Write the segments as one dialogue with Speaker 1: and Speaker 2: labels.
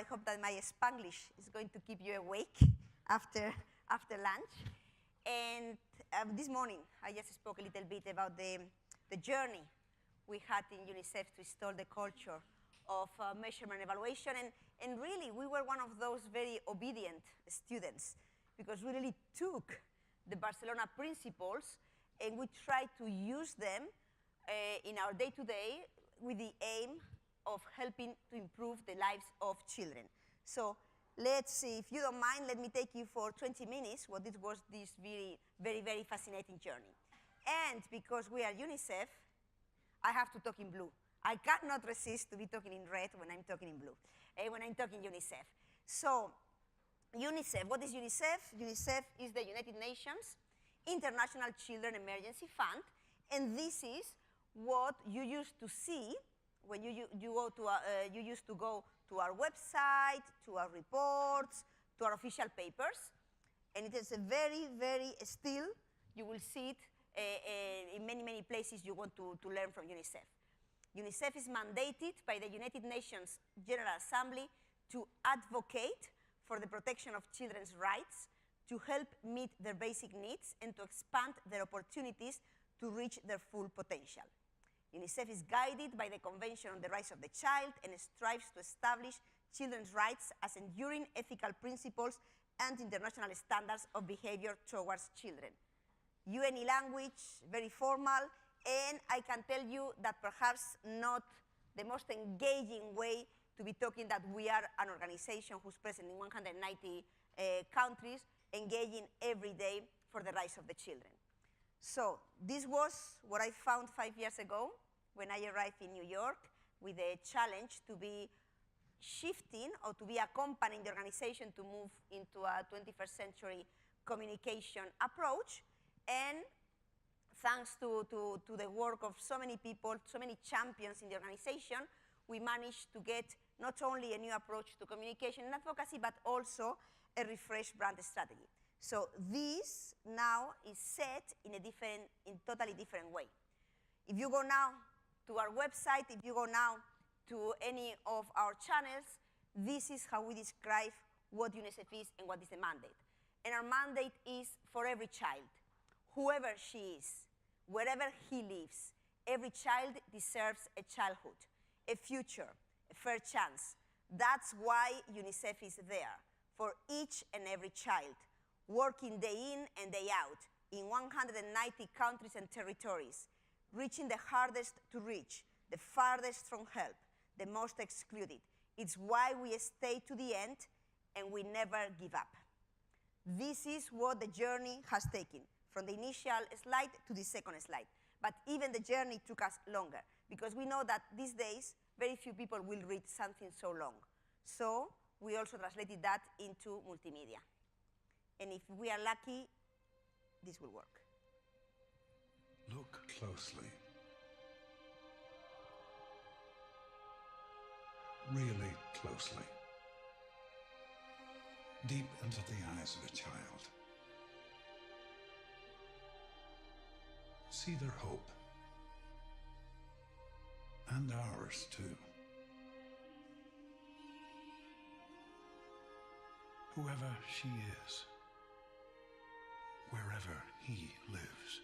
Speaker 1: I hope that my Spanglish is going to keep you awake after lunch. And this morning, I just spoke a little bit about the journey we had in UNICEF to install the culture of measurement and evaluation. And really, we were one of those very obedient students, because we really took the Barcelona Principles and we tried to use them in our day-to-day with the aim of helping to improve the lives of children. So let's see, if you don't mind, let me take you for 20 minutes what it was this very fascinating journey. And because we are UNICEF, I have to talk in blue. I cannot resist to be talking in red when I'm talking in blue, when I'm talking UNICEF. So UNICEF, what is UNICEF? UNICEF is the United Nations International Children Emergency Fund, and this is what you used to see when you used to go to our website, to our reports, to our official papers. And it is a very still, you will see it in many places you want to learn from UNICEF. UNICEF is mandated by the United Nations General Assembly to advocate for the protection of children's rights, to help meet their basic needs, and to expand their opportunities to reach their full potential. UNICEF is guided by the Convention on the Rights of the Child and strives to establish children's rights as enduring ethical principles and international standards of behavior towards children. UN language, very formal, and I can tell you that perhaps not the most engaging way to be talking that we are an organization who's present in 190 countries, engaging every day for the rights of the children. So this was what I found 5 years ago when I arrived in New York with a challenge to be shifting or to be accompanying the organization to move into a 21st century communication approach. And thanks to the work of so many people, so many champions in the organization, we managed to get not only a new approach to communication and advocacy, but also a refreshed brand strategy. So this now is set in a totally different way. If you go now to our website, if you go now to any of our channels, this is how we describe what UNICEF is and what is the mandate. And our mandate is for every child, whoever she is, wherever he lives. Every child deserves a childhood, a future, a fair chance. That's why UNICEF is there, for each and every child, working day in and day out in 190 countries and territories, reaching the hardest to reach, the farthest from help, the most excluded. It's why we stay to the end and we never give up. This is what the journey has taken, from the initial slide to the second slide. But even the journey took us longer, because we know that these days, very few people will read something so long. So we also translated that into multimedia. And if we are lucky, this will work.
Speaker 2: Look closely. Really closely. Deep into the eyes of a child. See their hope. And ours too. Whoever she is, wherever he lives,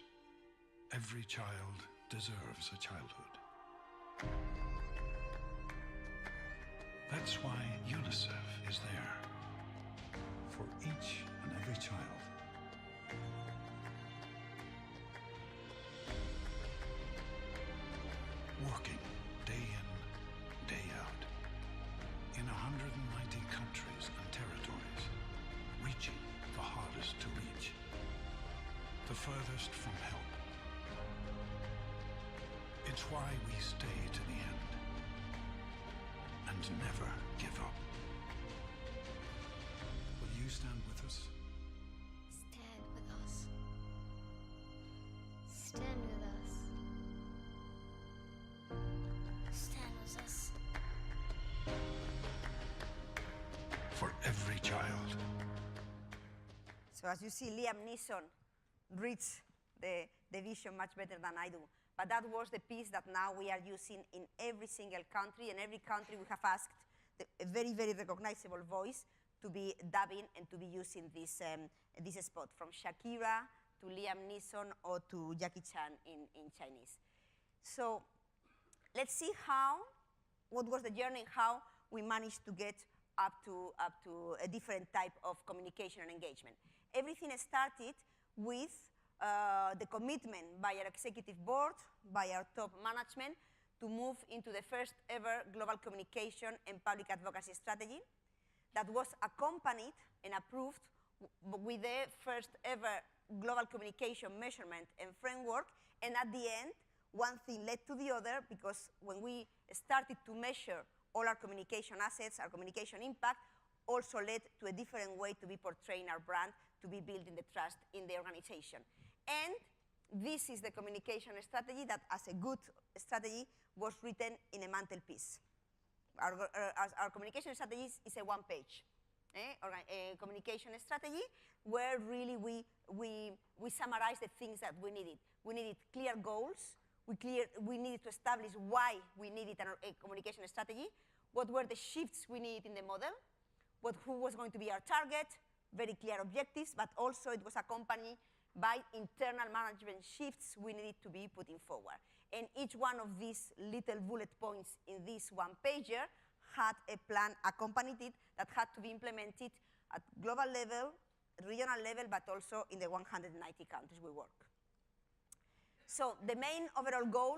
Speaker 2: every child deserves a childhood. That's why UNICEF is there, for each and every child. Working day in, day out, in 190 countries and territories, reaching the hardest to reach, the furthest from help. It's why we stay to the end and never give up. Will you stand with us?
Speaker 3: Stand with us. Stand with us. Stand with us.
Speaker 2: For every child.
Speaker 1: So as you see, Liam Neeson reads the vision much better than I do. But that was the piece that now we are using in every single country. In every country we have asked a very, very recognizable voice to be dubbing and to be using this, this spot, from Shakira to Liam Neeson or to Jackie Chan in Chinese. So let's see what was the journey, how we managed to get up to a different type of communication and engagement. Everything started with the commitment by our executive board, by our top management, to move into the first ever global communication and public advocacy strategy that was accompanied and approved with the first ever global communication measurement and framework. And at the end, one thing led to the other, because when we started to measure all our communication assets, our communication impact also led to a different way to be portraying our brand, to be building the trust in the organization. And this is the communication strategy that, as a good strategy, was written in a mantelpiece. Our communication strategy is a one-page communication strategy where really we summarize the things that we needed. We needed clear goals. We needed to establish why we needed a communication strategy, what were the shifts we needed in the model, who was going to be our target, very clear objectives, but also it was accompanied by internal management shifts we needed to be putting forward. And each one of these little bullet points in this one-pager had a plan accompanied it that had to be implemented at global level, regional level, but also in the 190 countries we work. So the main overall goal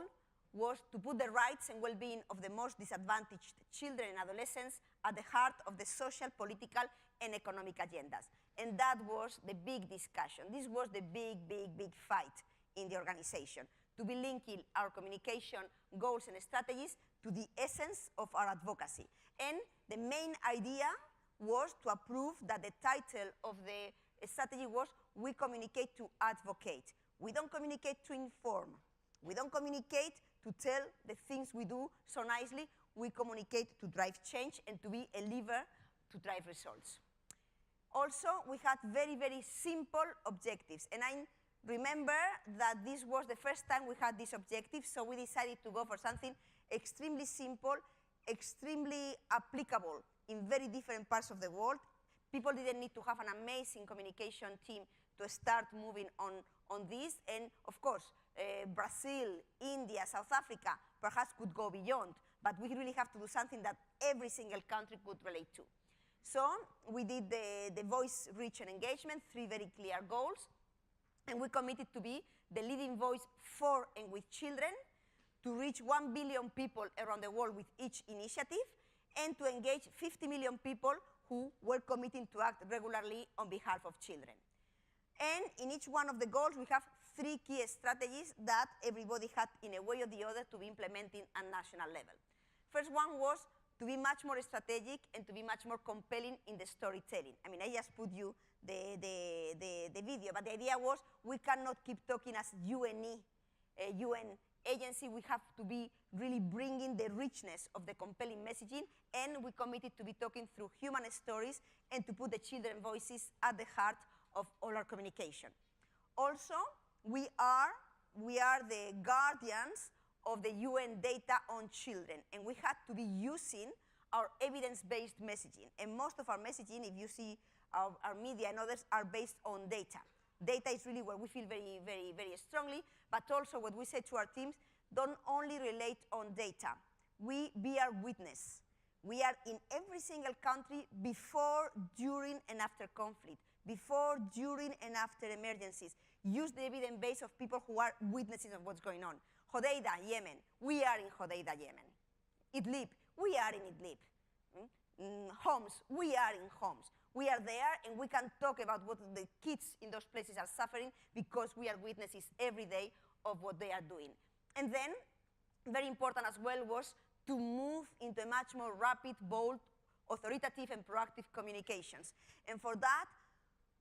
Speaker 1: was to put the rights and well-being of the most disadvantaged children and adolescents at the heart of the social, political, and economic agendas. And that was the big discussion. This was the big, big, big fight in the organization, to be linking our communication goals and strategies to the essence of our advocacy. And the main idea was to approve that the title of the strategy was "We communicate to advocate." We don't communicate to inform. We don't communicate to tell the things we do so nicely. We communicate to drive change and to be a lever to drive results. Also, we had very, very simple objectives. And I remember that this was the first time we had these objectives, so we decided to go for something extremely simple, extremely applicable in very different parts of the world. People didn't need to have an amazing communication team to start moving on this. And of course, Brazil, India, South Africa perhaps could go beyond, but we really have to do something that every single country could relate to. So we did the voice, reach, and engagement, 3 very clear goals. And we committed to be the leading voice for and with children, to reach 1 billion people around the world with each initiative, and to engage 50 million people who were committing to act regularly on behalf of children. And in each one of the goals, we have 3 key strategies that everybody had, in a way or the other, to be implementing at national level. First one was to be much more strategic and to be much more compelling in the storytelling. I mean, I just put you the video, but the idea was we cannot keep talking as UN agency. We have to be really bringing the richness of the compelling messaging, and we committed to be talking through human stories and to put the children voices at the heart of all our communication. Also, we are the guardians of the UN data on children, and we had to be using our evidence-based messaging. And most of our messaging, if you see our media and others, are based on data. Data is really where we feel very, very, very strongly, but also what we say to our teams, don't only relate on data. We be our witness. We are in every single country before, during, and after conflict, before, during, and after emergencies. Use the evidence base of people who are witnesses of what's going on. Hodeida, Yemen, we are in Hodeida, Yemen. Idlib, we are in Idlib. Homs, we are in Homs. We are there, and we can talk about what the kids in those places are suffering because we are witnesses every day of what they are doing. And then, very important as well, was to move into a much more rapid, bold, authoritative, and proactive communications. And for that,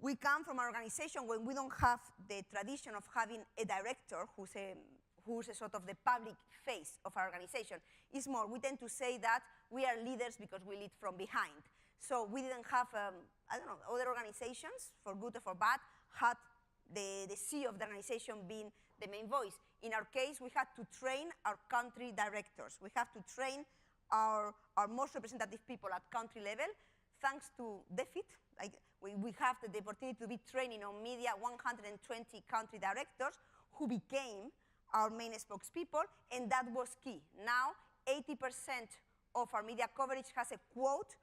Speaker 1: we come from an organization where we don't have the tradition of having a director who's a sort of the public face of our organization. It's more, we tend to say that we are leaders because we lead from behind. So we didn't have, I don't know, other organizations, for good or for bad, had the CEO of the organization being the main voice. In our case, we had to train our country directors. We have to train our most representative people at country level, thanks to DEFIT. Like we have the opportunity to be training on media 120 country directors who became our main spokespeople, and that was key. Now, 80% of our media coverage has a quote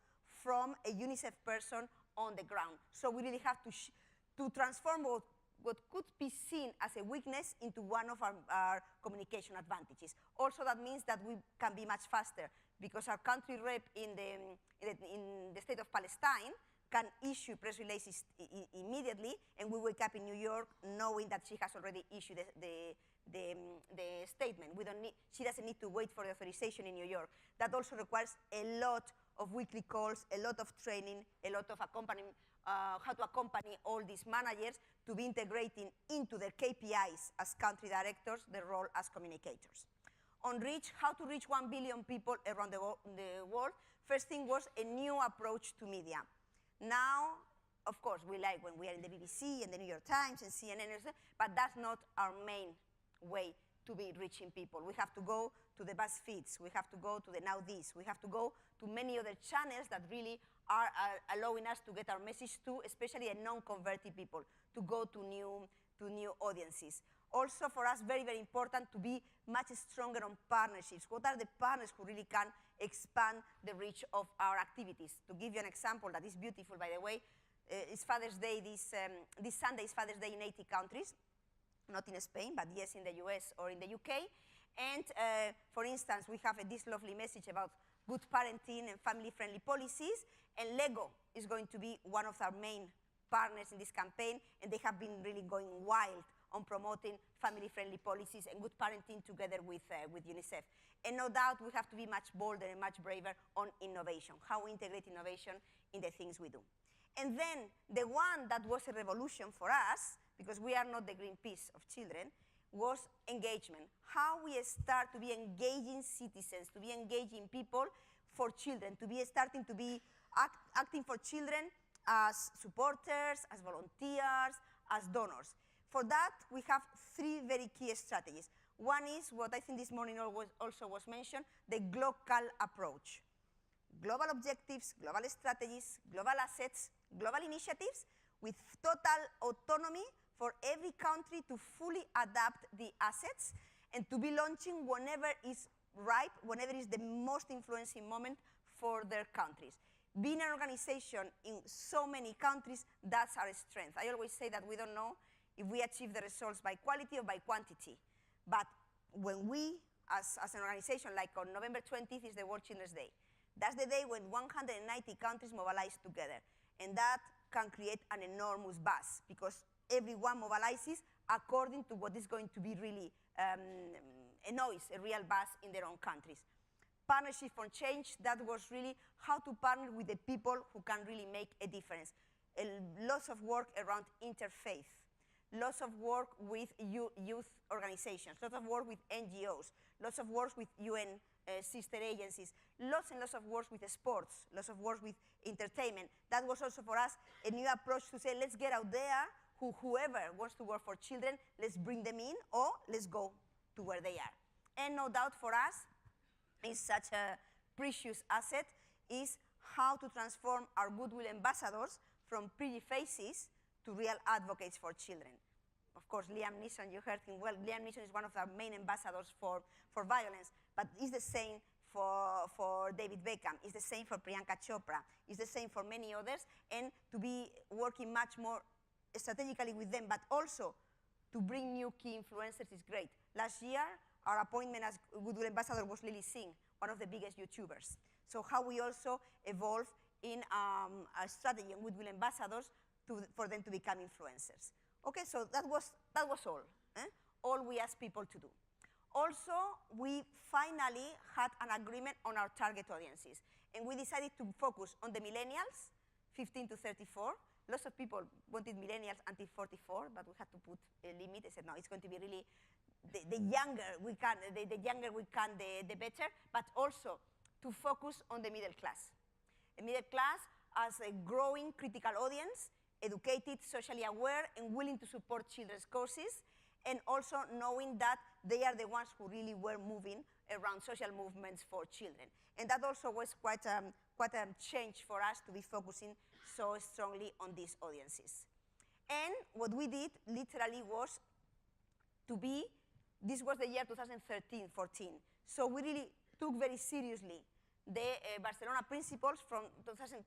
Speaker 1: from a UNICEF person on the ground. So we really have to transform what could be seen as a weakness into one of our communication advantages. Also, that means that we can be much faster, because our country rep in the state of Palestine can issue press releases immediately, and we wake up in New York knowing that she has already issued the statement. She doesn't need to wait for the authorization in New York. That also requires a lot of weekly calls, a lot of training, a lot of accompanying, how to accompany all these managers to be integrating into their KPIs as country directors, their role as communicators. On reach, how to reach 1 billion people around the world, first thing was a new approach to media. Now, of course, we like when we are in the BBC and the New York Times and CNN, but that's not our main way to be reaching people. We have to go to the BuzzFeeds, we have to go to the Now This, we have to go to many other channels that really are allowing us to get our message to, especially the non-converted people, to go to new audiences. Also, for us, very, very important to be much stronger on partnerships. What are the partners who really can expand the reach of our activities? To give you an example that is beautiful, by the way, it's Father's Day, this Sunday is Father's Day in 80 countries, not in Spain, but yes, in the US or in the UK. And for instance, we have this lovely message about good parenting and family-friendly policies, and Lego is going to be one of our main partners in this campaign, and they have been really going wild on promoting family-friendly policies and good parenting together with UNICEF. And no doubt we have to be much bolder and much braver on innovation, how we integrate innovation in the things we do. And then the one that was a revolution for us, because we are not the Greenpeace of children, was engagement. How we start to be engaging citizens, to be engaging people for children, to be starting to be acting for children as supporters, as volunteers, as donors. For that, we have three very key strategies. One is what I think this morning also was mentioned, the global approach. Global objectives, global strategies, global assets, global initiatives with total autonomy for every country to fully adapt the assets and to be launching whenever is ripe, whenever is the most influencing moment for their countries. Being an organization in so many countries, that's our strength. I always say that we don't know if we achieve the results by quality or by quantity. But when we, as an organization, like on November 20th is the World Children's Day. That's the day when 190 countries mobilize together. And that can create an enormous buzz, because everyone mobilizes according to what is going to be really a noise, a real buzz in their own countries. Partnership for change, that was really how to partner with the people who can really make a difference. Lots of work around interfaith, lots of work with youth organizations, lots of work with NGOs, lots of work with UN sister agencies, lots and lots of work with sports, lots of work with entertainment. That was also for us a new approach to say, let's get out there, whoever wants to work for children, let's bring them in, or let's go to where they are. And no doubt for us, is such a precious asset, is how to transform our goodwill ambassadors from pretty faces to real advocates for children. Of course, Liam Neeson, you heard him well. Liam Neeson is one of our main ambassadors for violence, but it's the same for David Beckham, it's the same for Priyanka Chopra, it's the same for many others, and to be working much more strategically with them, but also to bring new key influencers is great. Last year, our appointment as Goodwill Ambassador was Lily Singh, one of the biggest YouTubers. So how we also evolve in a strategy on Goodwill Ambassadors for them to become influencers. Okay, so that was all we asked people to do. Also, we finally had an agreement on our target audiences, and we decided to focus on the millennials, 15 to 34. Lots of people wanted millennials until 44, but we had to put a limit. I said, no, it's going to be really the younger we can, the better, but also to focus on the middle class. A middle class as a growing critical audience, educated, socially aware, and willing to support children's causes, and also knowing that they are the ones who really were moving around social movements for children. And that also was quite a change for us to be focusing so strongly on these audiences. And what we did literally was this was the year 2013-14. So we really took very seriously the Barcelona Principles from 2010,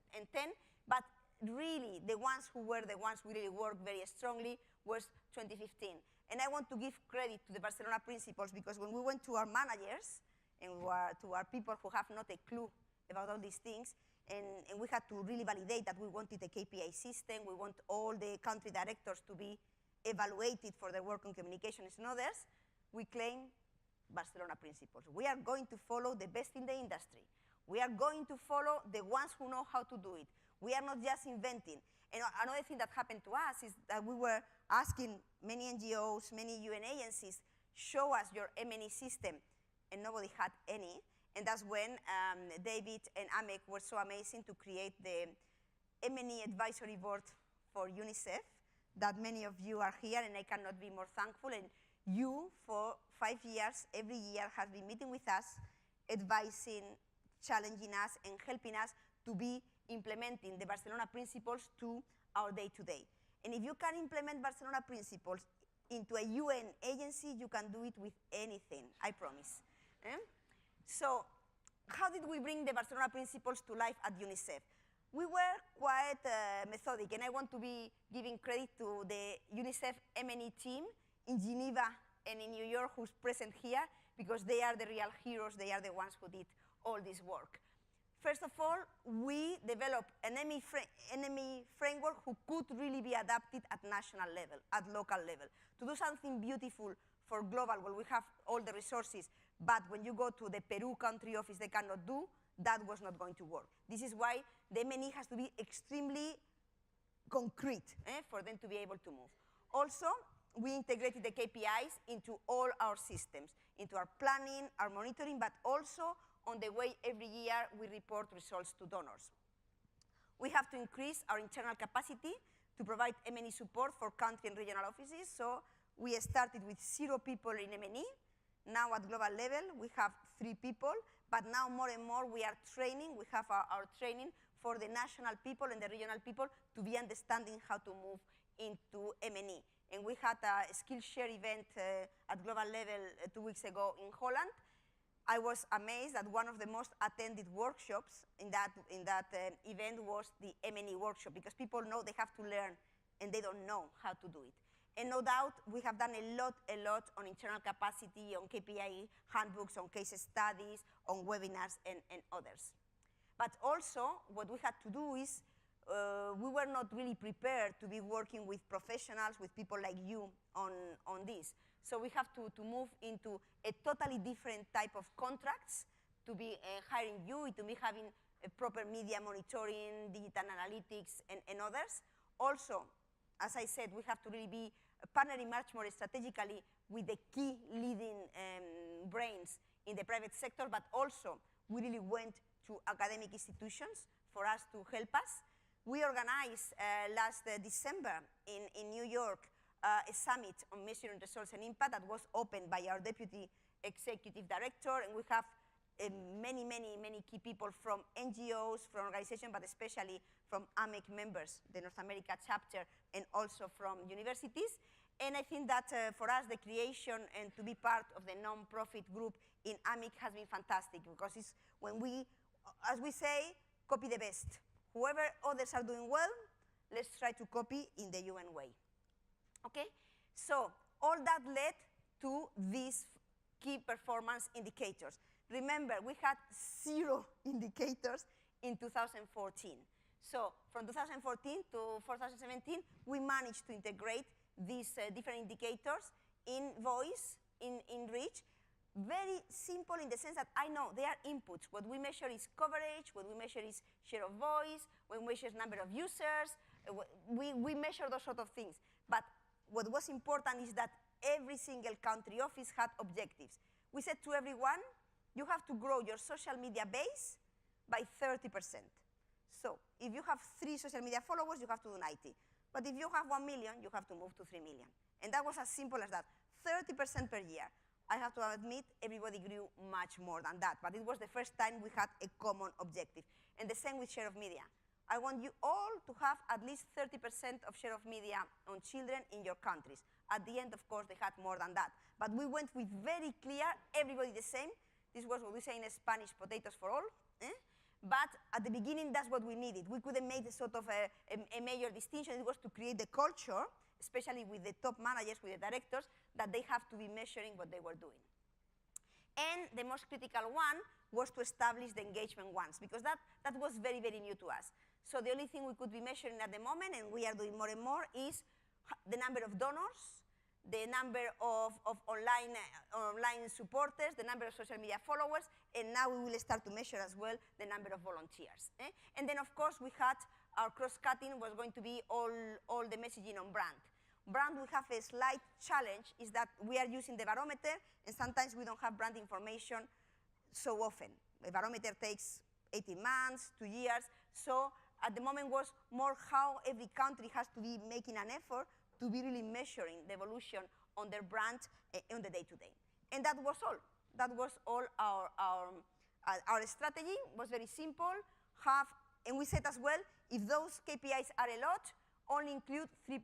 Speaker 1: but really the ones who were the ones who really worked very strongly was 2015. And I want to give credit to the Barcelona Principles because when we went to our managers and to our people who have not a clue about all these things, and we had to really validate that we wanted a KPI system, we want all the country directors to be evaluated for their work on communications and others, we claim Barcelona Principles. We are going to follow the best in the industry. We are going to follow the ones who know how to do it. We are not just inventing. And another thing that happened to us is that we were asking many NGOs, many UN agencies, show us your M&E system, and nobody had any. And that's when David and AMEC were so amazing to create the M&E advisory board for UNICEF, that many of you are here, and I cannot be more thankful. And you, for 5 years, every year, have been meeting with us, advising, challenging us, and helping us to be implementing the Barcelona Principles to our day-to-day. And if you can implement Barcelona Principles into a UN agency, you can do it with anything, I promise. So how did we bring the Barcelona Principles to life at UNICEF? We were quite methodic, and I want to be giving credit to the UNICEF M&E team in Geneva and in New York who's present here, because they are the real heroes. They are the ones who did all this work. First of all, we developed an enemy framework who could really be adapted at national level, at local level, to do something beautiful for global, where we have all the resources, but when you go to the Peru country office, they cannot do, that was not going to work. This is why the M&E has to be extremely concrete for them to be able to move. Also, we integrated the KPIs into all our systems, into our planning, our monitoring, but also on the way every year we report results to donors. We have to increase our internal capacity to provide M&E support for country and regional offices. So we started with 0 people in M&E. Now at global level, we have 3 people, but now more and more we are training. We have our training for the national people and the regional people to be understanding how to move into M&E. And we had a Skillshare event at global level 2 weeks ago in Holland. I was amazed that one of the most attended workshops in that event was the M&E workshop, because people know they have to learn and they don't know how to do it. And no doubt, we have done a lot on internal capacity, on KPI handbooks, on case studies, on webinars, and others. But also, what we had to do is, we were not really prepared to be working with professionals, with people like you on this. So we have to move into a totally different type of contracts, to be hiring you, to be having a proper media monitoring, digital analytics, and others. Also, as I said, we have to really be partnering much more strategically with the key leading brains in the private sector, but also we really went to academic institutions for us to help us. We organized last December in New York a summit on measuring results and impact that was opened by our deputy executive director, and we have many key people from NGOs, from organizations, but especially from AMEC members, the North America chapter, and also from universities. And I think that for us, the creation and to be part of the non-profit group in AMEC has been fantastic, because it's when we, as we say, copy the best. Whoever others are doing well, let's try to copy in the UN way. Okay? So all that led to these key performance indicators. Remember, we had 0 indicators in 2014. So from 2014 to 2017, we managed to integrate these different indicators in voice, in reach. Very simple in the sense that I know they are inputs. What we measure is coverage, what we measure is share of voice, what we measure is number of users. We measure those sort of things. But what was important is that every single country office had objectives. We said to everyone, you have to grow your social media base by 30%. So if you have 3 social media followers, you have to do 90. But if you have 1 million, you have to move to 3 million. And that was as simple as that. 30% per year. I have to admit, everybody grew much more than that, but it was the first time we had a common objective. And the same with share of media. I want you all to have at least 30% of share of media on children in your countries. At the end, of course, they had more than that. But we went with very clear, everybody the same. This was what we say in Spanish, potatoes for all. But at the beginning, that's what we needed. We couldn't make a sort of a major distinction. It was to create the culture, especially with the top managers, with the directors, that they have to be measuring what they were doing. And the most critical one was to establish the engagement ones, because that was very, very new to us. So the only thing we could be measuring at the moment, and we are doing more and more, is the number of donors, the number of online supporters, the number of social media followers, and now we will start to measure as well the number of volunteers. And then, of course, we had our cross-cutting was going to be all the messaging on brand. Brand, we have a slight challenge, is that we are using the barometer, and sometimes we don't have brand information so often. The barometer takes 18 months, 2 years, so at the moment was more how every country has to be making an effort to be really measuring the evolution on their brand on the day-to-day. And that was all. That was all our strategy. Was very simple. And we said as well, if those KPIs are a lot, only include 3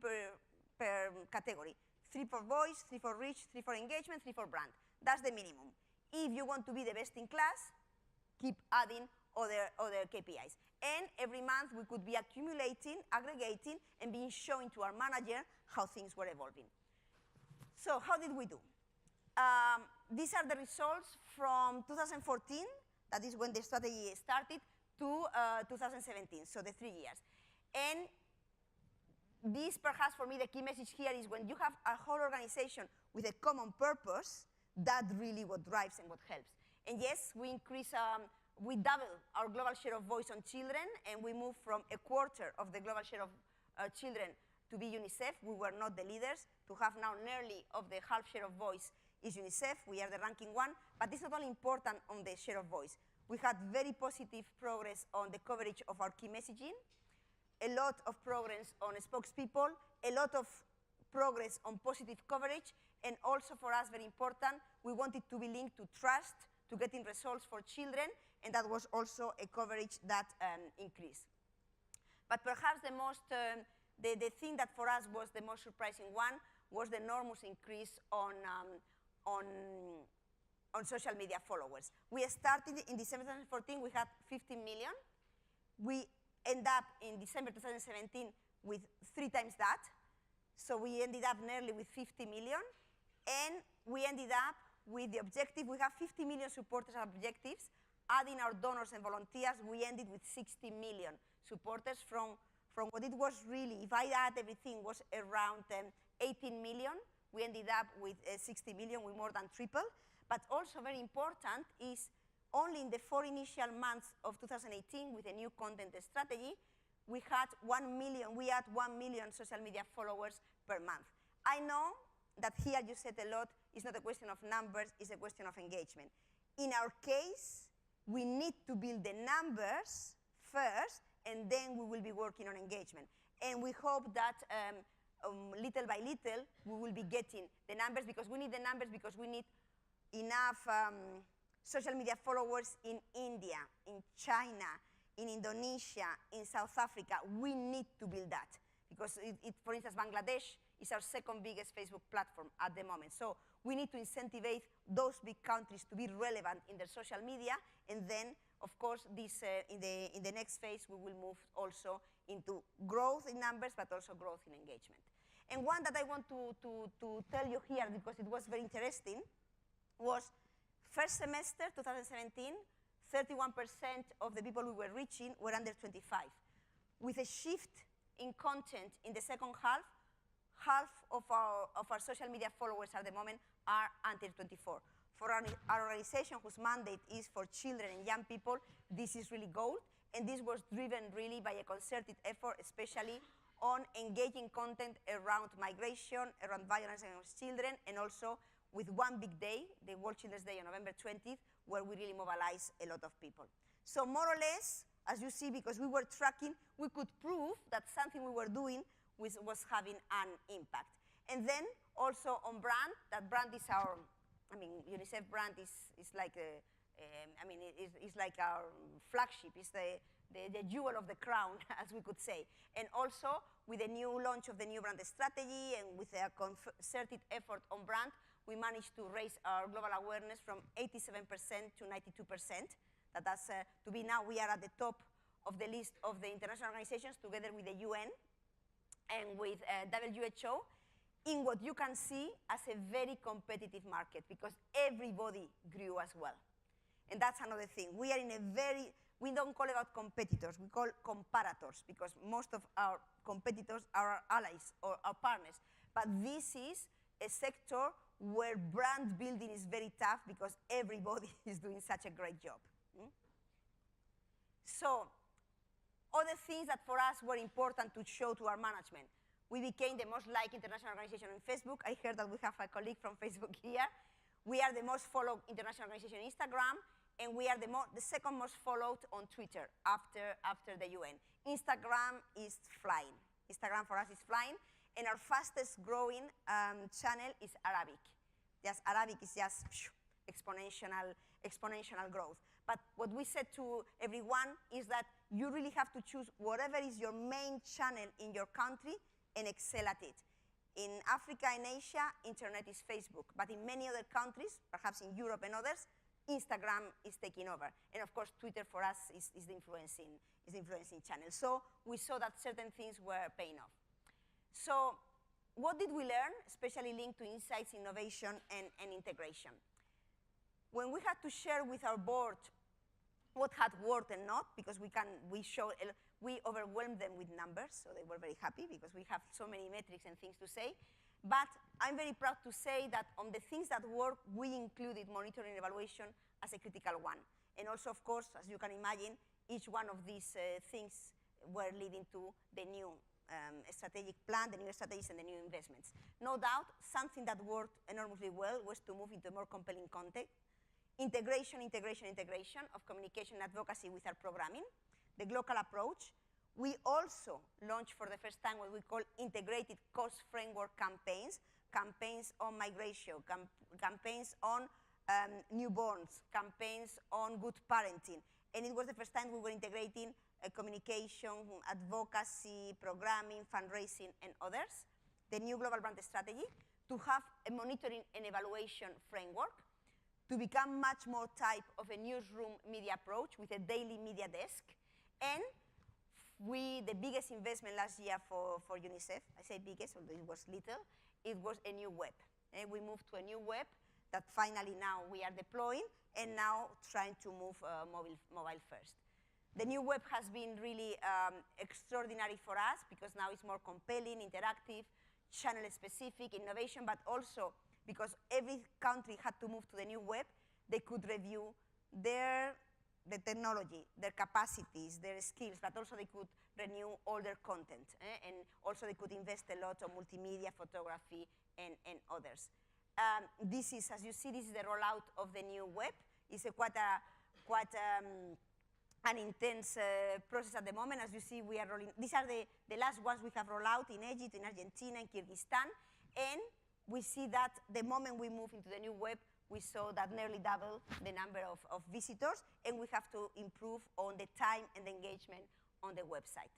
Speaker 1: per category. 3 for voice, 3 for reach, 3 for engagement, 3 for brand. That's the minimum. If you want to be the best in class, keep adding other KPIs. And every month we could be accumulating, aggregating, and being showing to our manager how things were evolving. So how did we do? These are the results from 2014, that is when the strategy started, to 2017, so the 3 years. And this, perhaps for me, the key message here is when you have a whole organization with a common purpose, that's really what drives and what helps. And yes, we doubled our global share of voice on children, and we moved from a quarter of the global share of children to be UNICEF. We were not the leaders. To have now nearly of the half share of voice is UNICEF. We are the ranking 1, but it's not only important on the share of voice. We had very positive progress on the coverage of our key messaging, a lot of progress on spokespeople, a lot of progress on positive coverage, and also for us, very important, we wanted to be linked to trust, to getting results for children, and that was also a coverage that increased. But perhaps the thing that for us was the most surprising one was the enormous increase on social media followers. We started in December 2014, we had 15 million. We end up in December 2017 with 3 times that. So we ended up nearly with 50 million. And we ended up with the objective, we have 50 million supporters and objectives. Adding our donors and volunteers, we ended with 60 million supporters from what it was really, if I add everything, was around 18 million. We ended up with 60 million, we more than triple. But also very important is only in the 4 initial months of 2018 with a new content strategy, we had 1 million, we had 1 million social media followers per month. I know that here you said a lot, it's not a question of numbers, it's a question of engagement. In our case, we need to build the numbers first, and then we will be working on engagement. And we hope that little by little, we will be getting the numbers, because we need the numbers, because we need enough social media followers in India, in China, in Indonesia, in South Africa. We need to build that, because for instance, Bangladesh is our 2nd biggest Facebook platform at the moment. So we need to incentivize those big countries to be relevant in their social media, and then, of course, this, in the next phase, we will move also into growth in numbers, but also growth in engagement. And one that I want to tell you here, because it was very interesting, was first semester 2017, 31% of the people we were reaching were under 25. With a shift in content in the second half of our social media followers at the moment are under 24. For our organization, whose mandate is for children and young people, this is really gold. And this was driven really by a concerted effort, especially on engaging content around migration, around violence against children, and also with one big day, the World Children's Day on November 20th, where we really mobilized a lot of people. So more or less, as you see, because we were tracking, we could prove that something we were doing was having an impact. And then, Also on brand, that brand is our, UNICEF brand is like it's like our flagship. It's the jewel of the crown, as we could say. And also, with the new launch of the new brand strategy and with a concerted effort on brand, we managed to raise our global awareness from 87% to 92%. That's to be now, we are at the top of the list of the international organizations together with the UN and with WHO in what you can see as a very competitive market because everybody grew as well. And that's another thing. We are in a very, we don't call it about competitors, we call comparators because most of our competitors are our allies or our partners. But this is a sector where brand building is very tough because everybody is doing such a great job. So, other things that for us were important to show to our management. We became the most liked international organization on Facebook. I heard that we have a colleague from Facebook here. We are the most followed international organization on Instagram, and we are the second most followed on Twitter after the UN. Instagram is flying. Instagram for us is flying, and our fastest growing channel is Arabic. Just Arabic is just exponential growth. But what we said to everyone is that you really have to choose whatever is your main channel in your country and excel at it. In Africa and Asia, internet is Facebook. But in many other countries, perhaps in Europe and others, Instagram is taking over. And of course, Twitter for us is the influencing channel. So we saw that certain things were paying off. So what did we learn, especially linked to insights, innovation, and integration? When we had to share with our board what had worked and not, because we overwhelmed them with numbers, so they were very happy because we have so many metrics and things to say. But I'm very proud to say that on the things that work, we included monitoring and evaluation as a critical one. And also, of course, as you can imagine, each one of these things were leading to the new strategic plan, the new strategies, and the new investments. No doubt, something that worked enormously well was to move into a more compelling context. Integration of communication and advocacy with our programming, the local approach. We also launched for the first time what we call integrated cost framework campaigns, campaigns on migration, campaigns on newborns, campaigns on good parenting. And it was the first time we were integrating communication, advocacy, programming, fundraising, and others. The new global brand strategy, to have a monitoring and evaluation framework, to become much more type of a newsroom media approach with a daily media desk. And the biggest investment last year for UNICEF, I say biggest, although it was little, it was a new web. We moved to a new web that finally now we are deploying and now trying to move mobile first. The new web has been really extraordinary for us because now it's more compelling, interactive, channel-specific, innovation, but also because every country had to move to the new web, they could review the technology, their capacities, their skills, but also they could renew all their content. And also they could invest a lot on multimedia, photography, and others. This is, as you see, this is the rollout of the new web. It's quite an intense process at the moment. As you see, we are rolling. These are the last ones we have rolled out in Egypt, in Argentina, in Kyrgyzstan. And we see that the moment we move into the new web, we saw that nearly double the number of visitors, and we have to improve on the time and the engagement on the website.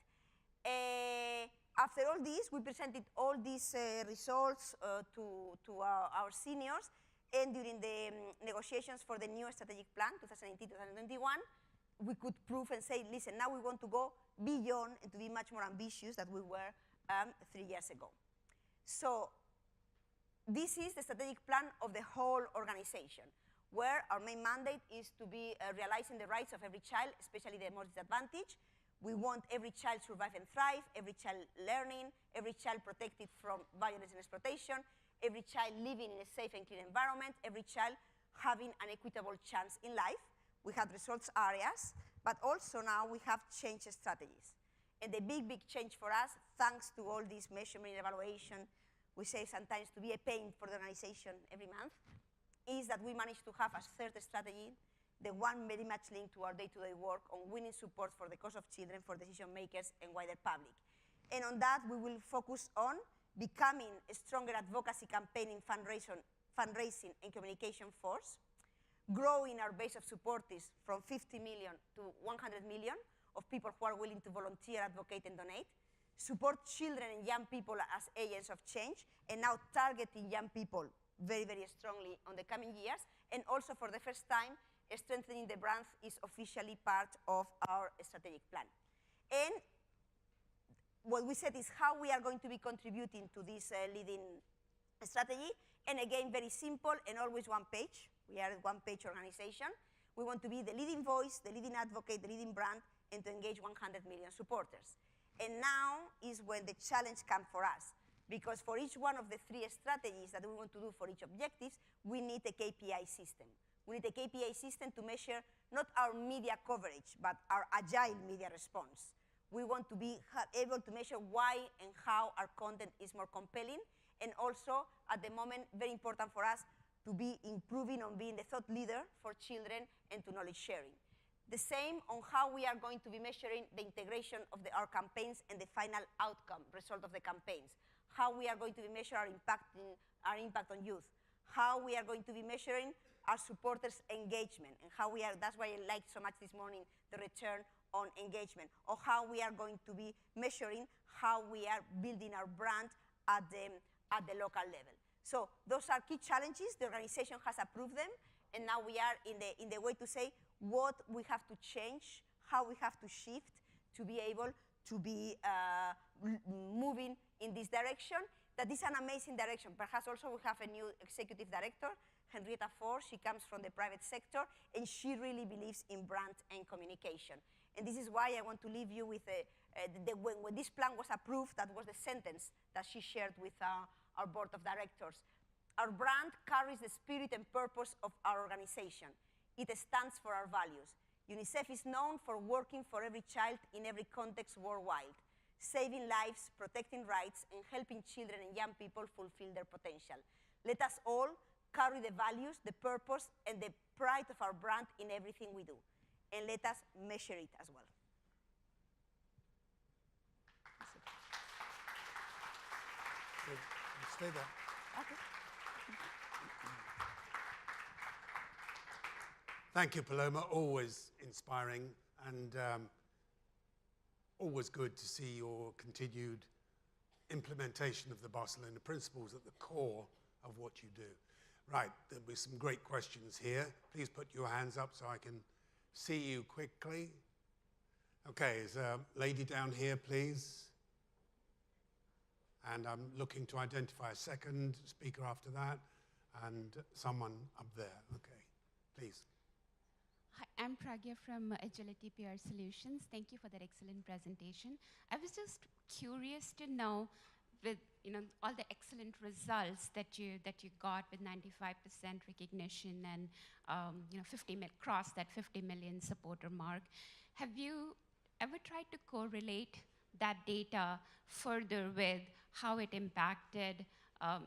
Speaker 1: After all this, we presented all these results to our seniors, and during the negotiations for the new strategic plan, 2019-2021, we could prove and say, listen, now we want to go beyond and to be much more ambitious than we were 3 years ago. So, this is the strategic plan of the whole organization, where our main mandate is to be realizing the rights of every child, especially the most disadvantaged. We want every child to survive and thrive, every child learning, every child protected from violence and exploitation, every child living in a safe and clean environment, every child having an equitable chance in life. We had results areas, but also now we have change strategies. And the big change for us, thanks to all this measurement and evaluation, we say sometimes to be a pain for the organization every month, is that we managed to have as third strategy, the one very much linked to our day-to-day work on winning support for the cause of children, for decision makers, and wider public. And on that, we will focus on becoming a stronger advocacy campaign in fundraising and communication force, growing our base of supporters from 50 million to 100 million of people who are willing to volunteer, advocate, and donate, support children and young people as agents of change, and now targeting young people very, very strongly on the coming years, and also for the first time, strengthening the brand is officially part of our strategic plan. And what we said is how we are going to be contributing to this leading strategy, and again, very simple and always one page. We are a one-page organization. We want to be the leading voice, the leading advocate, the leading brand, and to engage 100 million supporters. And now is when the challenge comes for us, because for each one of the 3 strategies that we want to do for each objectives, we need a KPI system. We need a KPI system to measure not our media coverage, but our agile media response. We want to be able to measure why and how our content is more compelling, and also, at the moment, very important for us, to be improving on being the thought leader for children and to knowledge sharing. The same on how we are going to be measuring the integration of our campaigns and the final outcome, result of the campaigns. How we are going to be measuring our impact on youth. How we are going to be measuring our supporters' engagement, and how we are, that's why I liked so much this morning the return on engagement, or how we are going to be measuring how we are building our brand at the local level. So those are key challenges. The organization has approved them, and now we are in the way to say what we have to change, how we have to shift to be able to be moving in this direction. That is an amazing direction. Perhaps also we have a new executive director, Henrietta Ford. She comes from the private sector, and she really believes in brand and communication. And this is why I want to leave you with when this plan was approved, that was the sentence that she shared with our board of directors. Our brand carries the spirit and purpose of our organization. It stands for our values. UNICEF is known for working for every child in every context worldwide, saving lives, protecting rights, and helping children and young people fulfill their potential. Let us all carry the values, the purpose, and the pride of our brand in everything we do. And let us measure it as well.
Speaker 4: Stay there.
Speaker 1: Okay.
Speaker 4: Thank you, Paloma. Always inspiring, and always good to see your continued implementation of the Barcelona Principles at the core of what you do. Right, there'll be some great questions here. Please put your hands up so I can see you quickly. Okay, is a lady down here, please? And I'm looking to identify a second speaker after that, and someone up there. Okay, please.
Speaker 5: Hi, I'm Pragya from Agility PR Solutions. Thank you for that excellent presentation. I was just curious to know, with all the excellent results that you got with 95% recognition and crossed that 50 million supporter mark, have you ever tried to correlate that data further with how it impacted,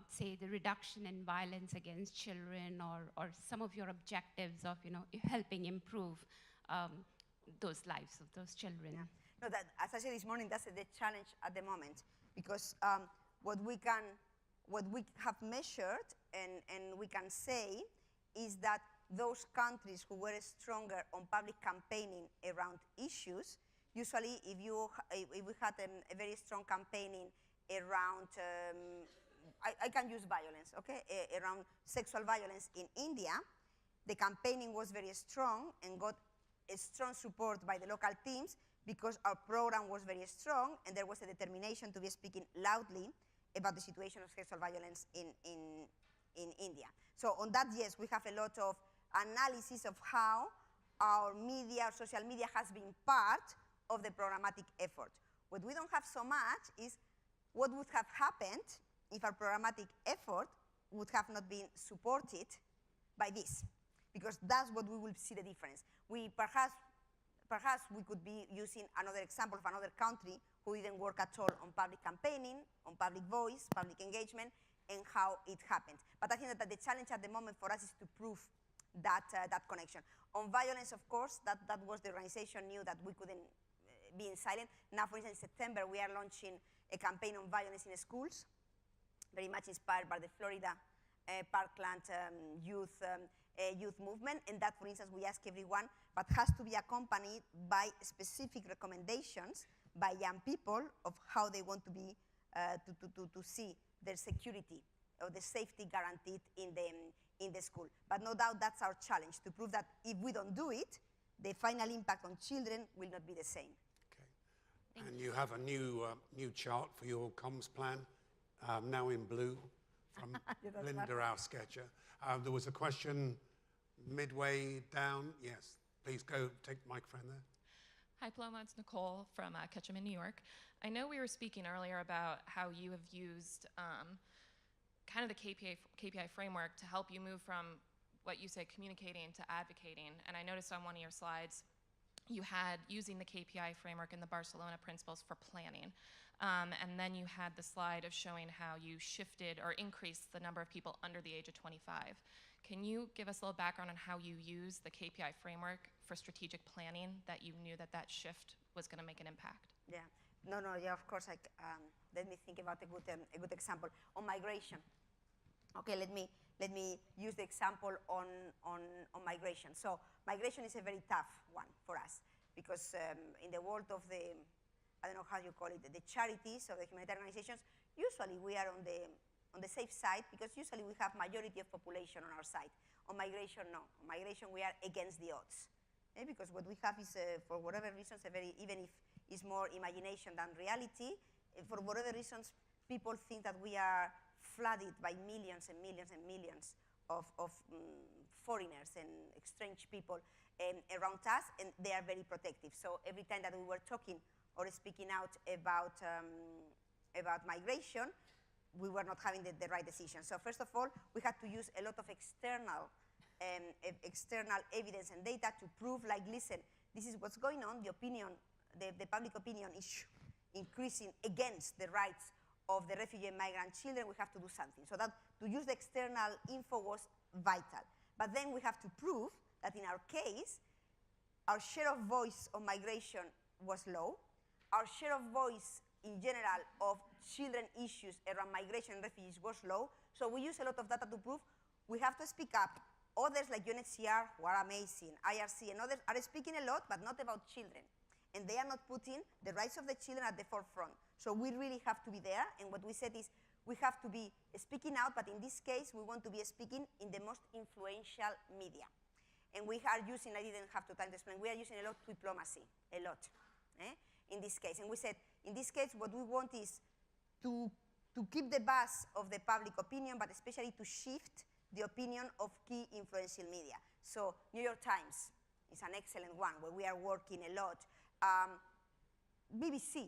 Speaker 5: say, the reduction in violence against children, or some of your objectives of helping improve those lives of those children?
Speaker 1: Yeah. No, that, as I said this morning, that's the challenge at the moment, because what we have measured and we can say is that those countries who were stronger on public campaigning around issues, usually if we had a very strong campaigning around, I can use violence, okay, around sexual violence in India, the campaigning was very strong and got a strong support by the local teams because our program was very strong and there was a determination to be speaking loudly about the situation of sexual violence in India. So on that, yes, we have a lot of analysis of how our media, social media has been part of the programmatic effort. What we don't have so much is what would have happened if our programmatic effort would have not been supported by this, because that's what we will see the difference. Perhaps we could be using another example of another country who didn't work at all on public campaigning, on public voice, public engagement, and how it happened. But I think that the challenge at the moment for us is to prove that connection. On violence, of course, that was the organization knew that we couldn't be silent. Now, for instance, in September, we are launching a campaign on violence in schools. very much inspired by the Florida Parkland youth movement. And that, for instance, we ask everyone, but has to be accompanied by specific recommendations by young people of how they want to be, to see their security or the safety guaranteed in the school. But no doubt that's our challenge, to prove that if we don't do it, the final impact on children will not be the same.
Speaker 4: Okay. And you have a new chart for your comms plan, now in blue, from Linda, our sketcher. There was a question midway down. Yes, please go take the microphone there.
Speaker 6: Hi, Paloma, it's Nicole from Ketchum in New York. I know we were speaking earlier about how you have used kind of the KPI framework to help you move from what you say communicating to advocating. And I noticed on one of your slides, you had using the KPI framework in the Barcelona Principles for planning. And then you had the slide of showing how you shifted or increased the number of people under the age of 25. Can you give us a little background on how you use the KPI framework for strategic planning, that you knew that that shift was going to make an impact?
Speaker 1: Yeah, yeah, of course. Let me think about a good example on migration. Okay, let me use the example on migration. So migration is a very tough one for us because in the world of the, I don't know how you call it, the charities or the humanitarian organizations, usually we are on the safe side because usually we have majority of population on our side. On migration, no. On migration, we are against the odds. Because what we have is, for whatever reasons, even if it's more imagination than reality, for whatever reasons, people think that we are flooded by millions and millions and millions of foreigners and strange people around us, and they are very protective. So every time that we were talking or speaking out about migration, we were not having the right decision. So first of all, we had to use a lot of external evidence and data to prove, like, listen, this is what's going on. The opinion, the public opinion is increasing against the rights of the refugee and migrant children. We have to do something. So that to use the external info was vital. But then we have to prove that in our case, our share of voice on migration was low. Our share of voice in general of children issues around migration and refugees was low. So we use a lot of data to prove we have to speak up. Others like UNHCR, who are amazing, IRC and others are speaking a lot, but not about children. And they are not putting the rights of the children at the forefront. So we really have to be there. And what we said is we have to be speaking out, but in this case, we want to be speaking in the most influential media. And we are using, I didn't have time to explain, we are using a lot of diplomacy, a lot, in this case. And we said, in this case, what we want is to keep the buzz of the public opinion, but especially to shift the opinion of key influential media. So New York Times is an excellent one where we are working a lot. BBC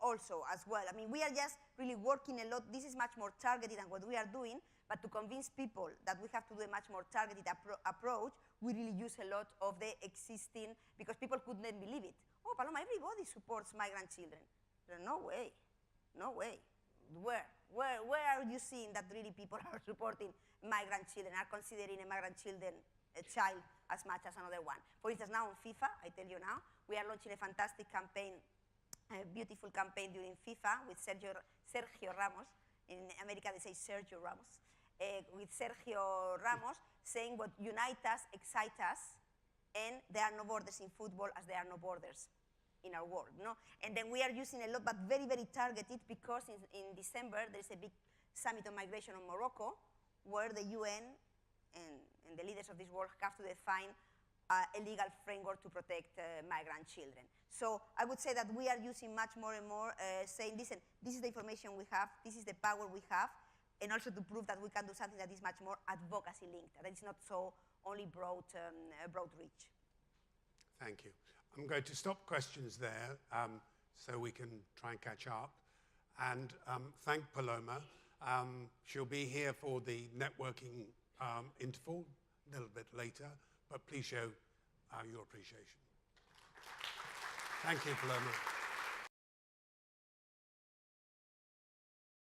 Speaker 1: also as well. I mean, we are just really working a lot. This is much more targeted than what we are doing, but to convince people that we have to do a much more targeted approach, we really use a lot of the existing, because people couldn't believe it. Oh, Paloma, everybody supports migrant children. No way, no way. Where are you seeing that really people are supporting migrant children, are considering a migrant child as much as another one? For instance, now on FIFA, I tell you now, we are launching a fantastic campaign, a beautiful campaign during FIFA with Sergio Ramos. In America, they say Sergio Ramos. With Sergio Ramos saying what unite us, excite us, and there are no borders in football as there are no borders in our world. No? And then we are using a lot, but very, very targeted, because in December there's a big summit on migration in Morocco, where the UN and the leaders of this world have to define a legal framework to protect migrant children. So I would say that we are using much more and more, saying, listen, this is the information we have, this is the power we have, and also to prove that we can do something that is much more advocacy linked, that it's not so only broad reach.
Speaker 4: Thank you. I'm going to stop questions there so we can try and catch up. And thank Paloma. She'll be here for the networking interval a little bit later, but please show your appreciation. Thank you, Paloma.